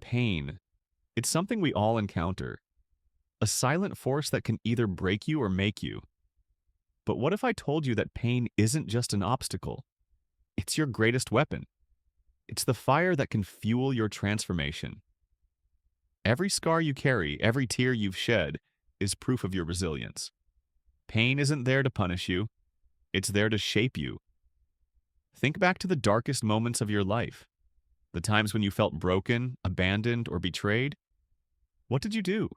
Pain. It's something we all encounter, a silent force that can either break you or make you. But what if I told you that pain isn't just an obstacle? It's your greatest weapon. It's the fire that can fuel your transformation. Every scar you carry, every tear you've shed, is proof of your resilience. Pain isn't there to punish you, it's there to shape you. Think back to the darkest moments of your life, the times when you felt broken, abandoned, or betrayed. What did you do?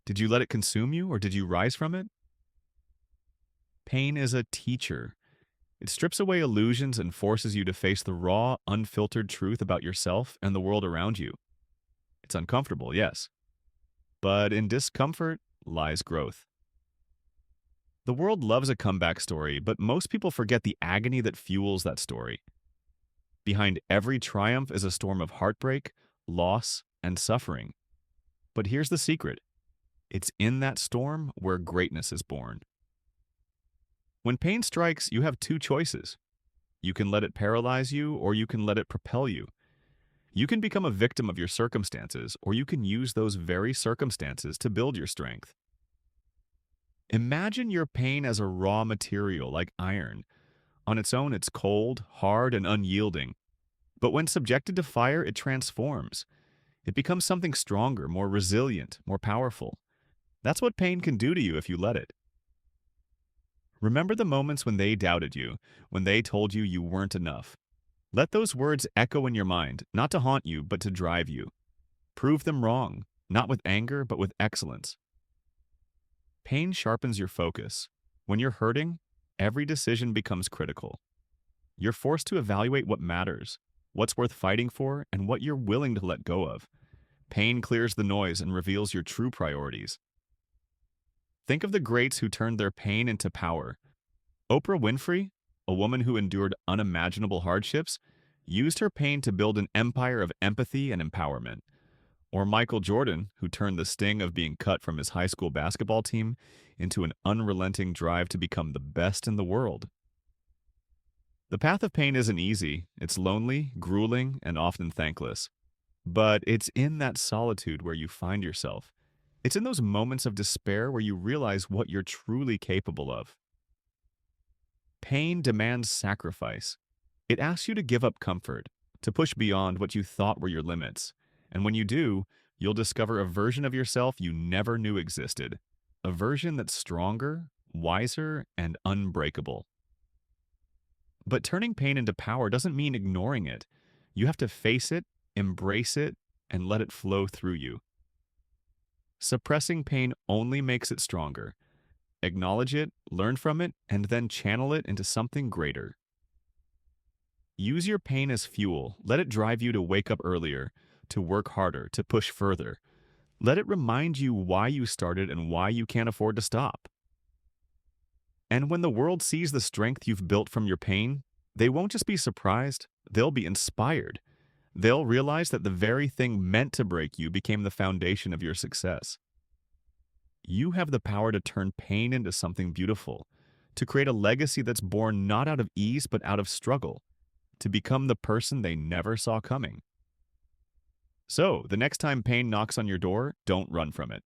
Did you let it consume you, or did you rise from it? Pain is a teacher. It strips away illusions and forces you to face the raw, unfiltered truth about yourself and the world around you. It's uncomfortable, yes, but in discomfort lies growth. The world loves a comeback story, but most people forget the agony that fuels that story. Behind every triumph is a storm of heartbreak, loss, and suffering. But here's the secret. It's in that storm where greatness is born. When pain strikes, you have two choices. You can let it paralyze you, or you can let it propel you. You can become a victim of your circumstances, or you can use those very circumstances to build your strength. Imagine your pain as a raw material like iron. On its own, it's cold, hard, and unyielding. But when subjected to fire, it transforms. It becomes something stronger, more resilient, more powerful. That's what pain can do to you if you let it. Remember the moments when they doubted you, when they told you you weren't enough. Let those words echo in your mind, not to haunt you, but to drive you. Prove them wrong, not with anger, but with excellence. Pain sharpens your focus. When you're hurting, every decision becomes critical. You're forced to evaluate what matters, what's worth fighting for, and what you're willing to let go of. Pain clears the noise and reveals your true priorities. Think of the greats who turned their pain into power. Oprah Winfrey, a woman who endured unimaginable hardships, used her pain to build an empire of empathy and empowerment. Or Michael Jordan, who turned the sting of being cut from his high school basketball team into an unrelenting drive to become the best in the world. The path of pain isn't easy. It's lonely, grueling, and often thankless. But it's in that solitude where you find yourself. It's in those moments of despair where you realize what you're truly capable of. Pain demands sacrifice. It asks you to give up comfort, to push beyond what you thought were your limits. And when you do, you'll discover a version of yourself you never knew existed. A version that's stronger, wiser, and unbreakable. But turning pain into power doesn't mean ignoring it. You have to face it, embrace it, and let it flow through you. Suppressing pain only makes it stronger. Acknowledge it, learn from it, and then channel it into something greater. Use your pain as fuel. Let it drive you to wake up earlier, to work harder, to push further. Let it remind you why you started and why you can't afford to stop. And when the world sees the strength you've built from your pain, they won't just be surprised, they'll be inspired. They'll realize that the very thing meant to break you became the foundation of your success. You have the power to turn pain into something beautiful, to create a legacy that's born not out of ease but out of struggle, to become the person they never saw coming. So, the next time pain knocks on your door, don't run from it.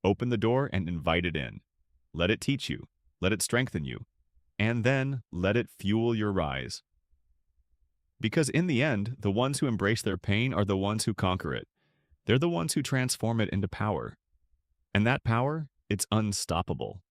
Open the door and invite it in. Let it teach you, let it strengthen you, and then let it fuel your rise. Because in the end, the ones who embrace their pain are the ones who conquer it. They're the ones who transform it into power. And that power, it's unstoppable.